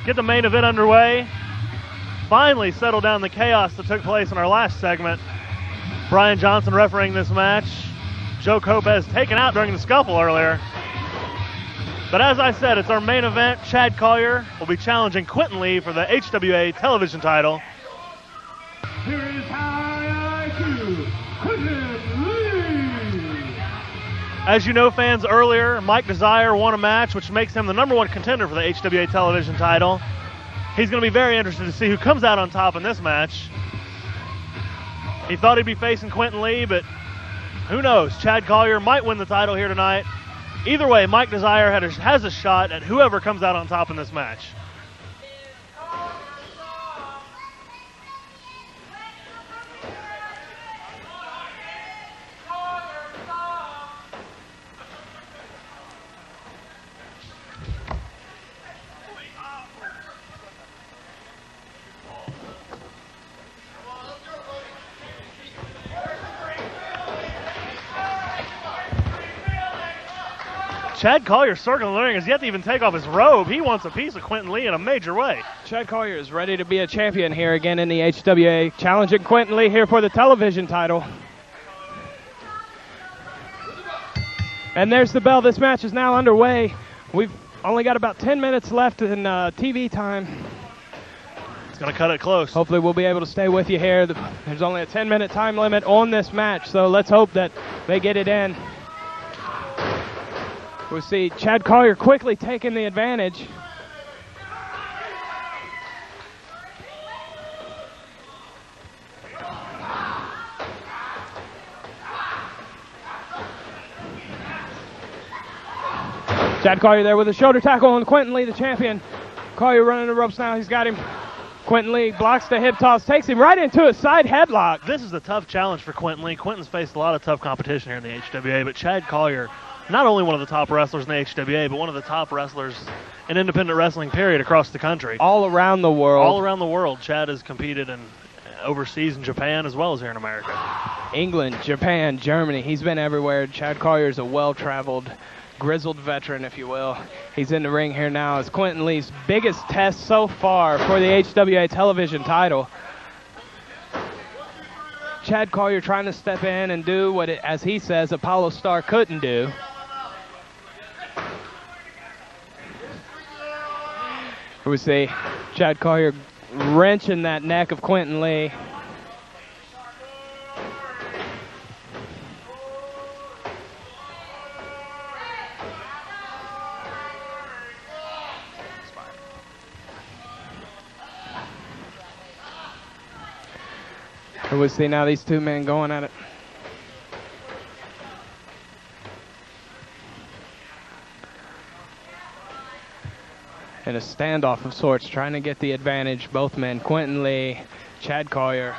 get the main event underway. Finally settle down the chaos that took place in our last segment. Brian Johnson refereeing this match. Joe Copez taken out during the scuffle earlier. But as I said, it's our main event. Chad Collier will be challenging Quinten Lee for the HWA television title. Here is high IQ, Quinten Lee. As you know, fans, earlier, Mike Desire won a match, which makes him the #1 contender for the HWA television title. He's going to be very interested to see who comes out on top in this match. He thought he'd be facing Quinten Lee, but who knows? Chad Collier might win the title here tonight. Either way, Mike Desire has a shot at whoever comes out on top in this match. Chad Collier circling the ring has yet to even take off his robe. He wants a piece of Quinten Lee in a major way. Chad Collier is ready to be a champion here again in the HWA, challenging Quinten Lee here for the television title. And there's the bell. This match is now underway. We've only got about 10 minutes left in TV time. It's going to cut it close. Hopefully we'll be able to stay with you here. There's only a 10-minute time limit on this match, so let's hope that they get it in. We'll see Chad Collier quickly taking the advantage. Chad Collier there with a shoulder tackle on Quinten Lee, the champion. Collier running the ropes now. He's got him. Quinten Lee blocks the hip toss, takes him right into a side headlock. This is a tough challenge for Quinten Lee. Quinten's faced a lot of tough competition here in the HWA, but Chad Collier, not only one of the top wrestlers in the HWA, but one of the top wrestlers in independent wrestling, period, across the country. All around the world. All around the world. Chad has competed in overseas in Japan as well as here in America. England, Japan, Germany. He's been everywhere. Chad Collier is a well-traveled, grizzled veteran, if you will. He's in the ring here now as Quinten Lee's biggest test so far for the HWA television title. Chad Collier trying to step in and do what, as he says, Apollo Star couldn't do. We see Chad Collier wrenching that neck of Quinten Lee. We see now these two men going at it. In a standoff of sorts, trying to get the advantage, both men, Quinten Lee, Chad Collier.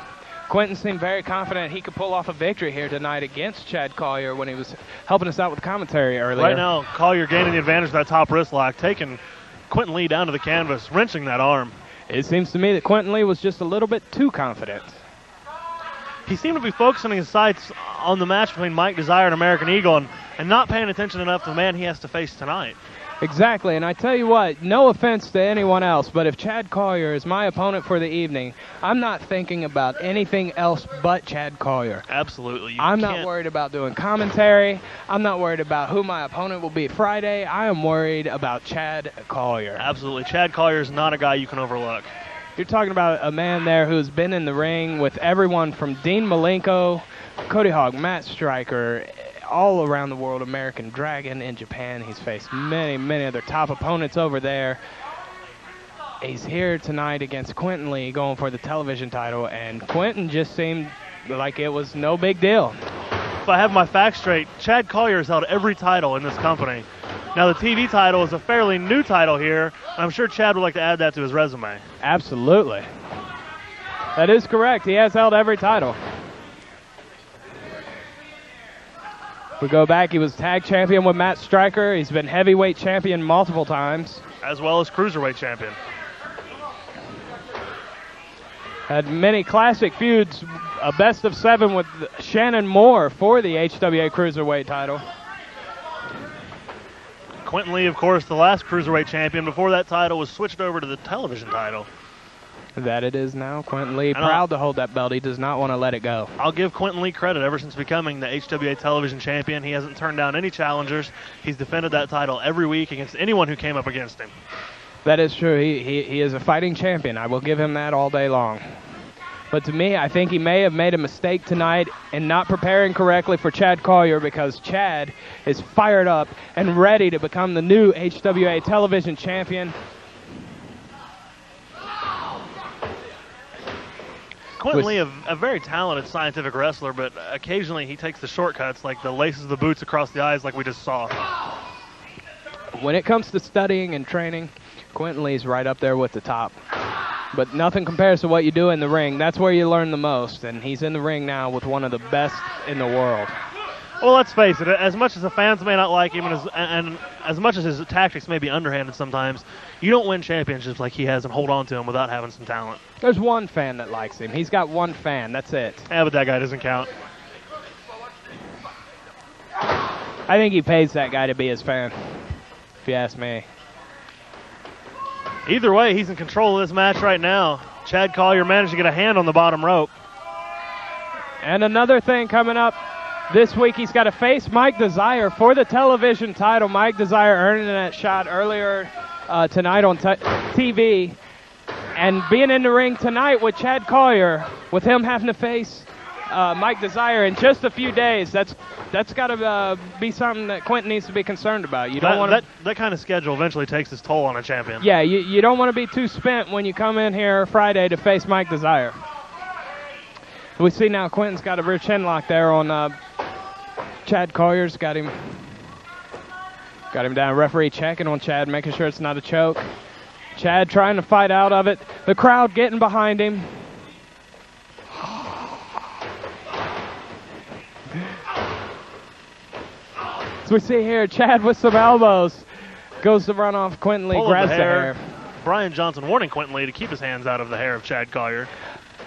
Quinten seemed very confident he could pull off a victory here tonight against Chad Collier when he was helping us out with commentary earlier. Right now, Collier gaining the advantage of that top wrist lock, taking Quinten Lee down to the canvas, wrenching that arm. It seems to me that Quinten Lee was just a little bit too confident. He seemed to be focusing his sights on the match between Mike Desire and American Eagle and not paying attention enough to the man he has to face tonight. Exactly, and I tell you what, no offense to anyone else, but if Chad Collier is my opponent for the evening, I'm not thinking about anything else but Chad Collier. Absolutely. I'm not worried about doing commentary. I'm not worried about who my opponent will be Friday. I am worried about Chad Collier. Absolutely. Chad Collier is not a guy you can overlook. You're talking about a man there who's been in the ring with everyone from Dean Malenko, Cody Hogg, Matt Stryker, all around the world, American Dragon in Japan. He's faced many, many other top opponents over there. He's here tonight against Quinten Lee going for the television title, and Quinten just seemed like it was no big deal. If I have my facts straight, Chad Collier has held every title in this company. Now, the TV title is a fairly new title here, and I'm sure Chad would like to add that to his resume. Absolutely. That is correct. He has held every title. We go back, he was tag champion with Matt Stryker. He's been heavyweight champion multiple times. As well as cruiserweight champion. Had many classic feuds, a best of 7 with Shannon Moore for the HWA cruiserweight title. Quinten Lee, of course, the last cruiserweight champion. Before that title was switched over to the television title. That it is now. Quinten Lee, proud to hold that belt. He does not want to let it go. I'll give Quinten Lee credit. Ever since becoming the HWA television champion, he hasn't turned down any challengers. He's defended that title every week against anyone who came up against him. That is true. He is a fighting champion. I will give him that all day long. But to me, I think he may have made a mistake tonight in not preparing correctly for Chad Collier, because Chad is fired up and ready to become the new HWA television champion. Quinten Lee, a very talented scientific wrestler, but occasionally he takes the shortcuts, like the laces of the boots across the eyes like we just saw. When it comes to studying and training, Quinten Lee's right up there with the top. But nothing compares to what you do in the ring. That's where you learn the most, and he's in the ring now with one of the best in the world. Well, let's face it, as much as the fans may not like him and as much as his tactics may be underhanded sometimes, you don't win championships like he has and hold on to him without having some talent. There's one fan that likes him. He's got one fan. That's it. Yeah, but that guy doesn't count. I think he pays that guy to be his fan, if you ask me. Either way, he's in control of this match right now. Chad Collier managed to get a hand on the bottom rope. And another thing coming up this week, he's got to face Mike Desire for the television title. Mike Desire earning that shot earlier tonight on TV. And being in the ring tonight with Chad Collier, with him having to face Mike Desire in just a few days, that's got to be something that Quinten needs to be concerned about. You don't want that kind of schedule eventually takes its toll on a champion. Yeah, you don't want to be too spent when you come in here Friday to face Mike Desire. We see now Quinten's got a rear chin lock there on Chad Collier's. Got him down. Referee checking on Chad, making sure it's not a choke. Chad trying to fight out of it. The crowd getting behind him. As we see here, Chad with some elbows goes to run off Quinten Lee, grabs the hair. Brian Johnson warning Quinten Lee to keep his hands out of the hair of Chad Collier.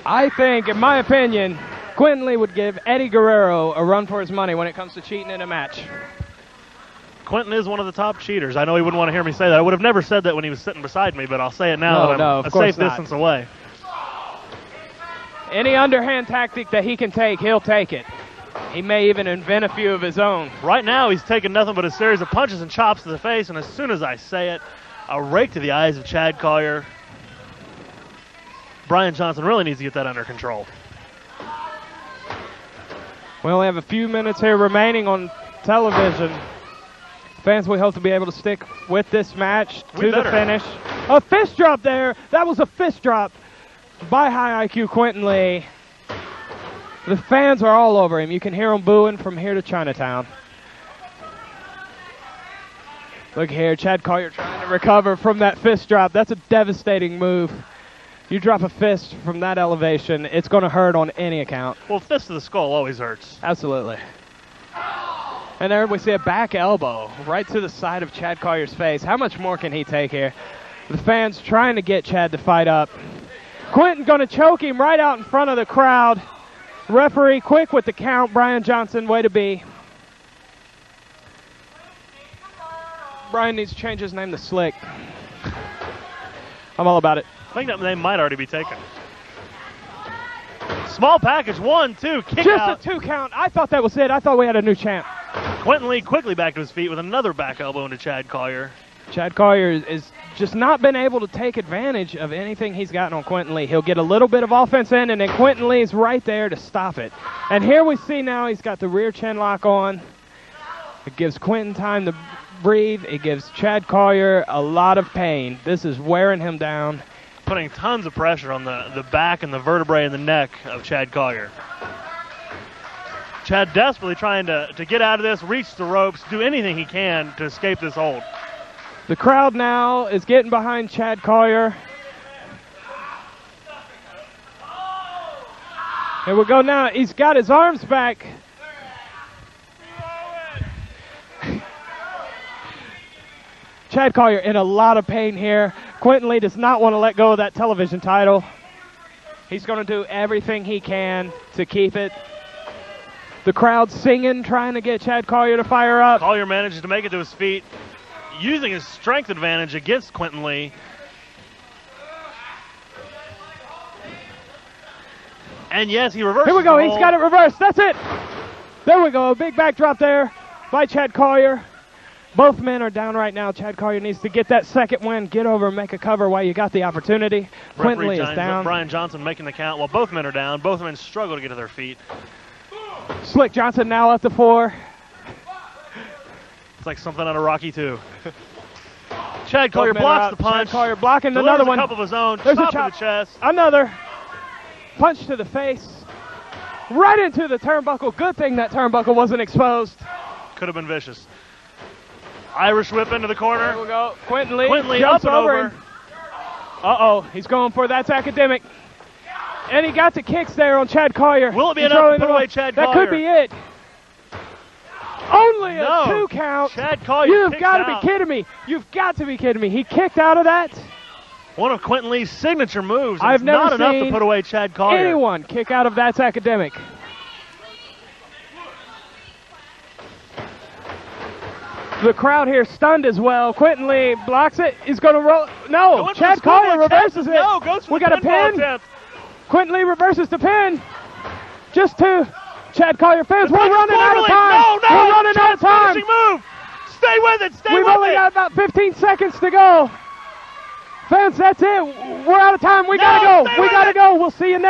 I think, in my opinion, Quinten Lee would give Eddie Guerrero a run for his money when it comes to cheating in a match. Quinten is one of the top cheaters. I know he wouldn't want to hear me say that. I would have never said that when he was sitting beside me, but I'll say it now that I'm a safe distance away. Any underhand tactic that he can take, he'll take it. He may even invent a few of his own. Right now, he's taking nothing but a series of punches and chops to the face, and as soon as I say it, a rake to the eyes of Chad Collier. Brian Johnson really needs to get that under control. We only have a few minutes here remaining on television. Fans, we hope to be able to stick with this match to the finish. A fist drop there. That was a fist drop by High IQ Quinten Lee. The fans are all over him. You can hear them booing from here to Chinatown. Look here, Chad Collier trying to recover from that fist drop. That's a devastating move. You drop a fist from that elevation, it's going to hurt on any account. Well, fist to the skull always hurts. Absolutely. And there we see a back elbow right to the side of Chad Collier's face. How much more can he take here? The fans trying to get Chad to fight up. Quinten going to choke him right out in front of the crowd. Referee quick with the count. Brian Johnson, way to be. Brian needs to change his name to Slick. I'm all about it. I think that name might already be taken. Small package, 1, 2, kick Just out. a 2 count. I thought that was it. I thought we had a new champ. Quinten Lee quickly back to his feet with another back elbow into Chad Collier. Chad Collier is just not been able to take advantage of anything he's gotten on Quinten Lee. He'll get a little bit of offense in, and then Quinten Lee's right there to stop it. And here we see now he's got the rear chin lock on. It gives Quinten time to breathe. It gives Chad Collier a lot of pain. This is wearing him down. Putting tons of pressure on the back and the vertebrae and the neck of Chad Collier. Chad desperately trying to get out of this, reach the ropes, do anything he can to escape this hold. The crowd now is getting behind Chad Collier. Here we go now. He's got his arms back. Chad Collier in a lot of pain here. Quinten Lee does not want to let go of that television title. He's going to do everything he can to keep it. The crowd singing, trying to get Chad Collier to fire up. Collier manages to make it to his feet, using his strength advantage against Quinten Lee. And yes, he reversed. Here we go. the He's hold. got it reversed. That's it. There we go. A big backdrop there by Chad Collier. Both men are down right now. Chad Collier needs to get that second win, get over and make a cover while you got the opportunity. Quinten Lee is down. Brian Johnson making the count while both men are down. Both men struggle to get to their feet. Slick Johnson now at the 4. It's like something out of Rocky 2. Chad Collier blocks the punch. Chad Collier blocking delivers another one. a couple of his own. There's chop a chop to the chest. Another punch to the face. Right into the turnbuckle. Good thing that turnbuckle wasn't exposed. Could have been vicious. Irish whip into the corner. There we go. Quinten Lee up jumps and over. over. Uh-oh. He's going for that's academic. And he got the kicks there on Chad Collier. Will it be He's enough to rolling put him away up. Chad That Collier? could be it. Only No. a 2 count. Chad Collier You've kicks got to out. be kidding me. You've got to be kidding me. He kicked out of that. One of Quinten Lee's signature moves. And I've it's never not enough to seen put away Chad Collier. Anyone kick out of that's academic. The crowd here stunned as well. Quinten Lee blocks it. He's going to roll. No, Going for Chad the schoolboy Collier reverses it. No, goes for We the got a pinball pin. attempt. Quinten Lee reverses the pin. Just 2. Chad Collier fans, The we're punch is running out of forward. time. No, We're running out of Chad's time. finishing move. Stay with it. Stay We've with only it. got about 15 seconds to go. Fans, that's it. We're out of time. We No, got to stay go. We with got to it. go. We'll see you next.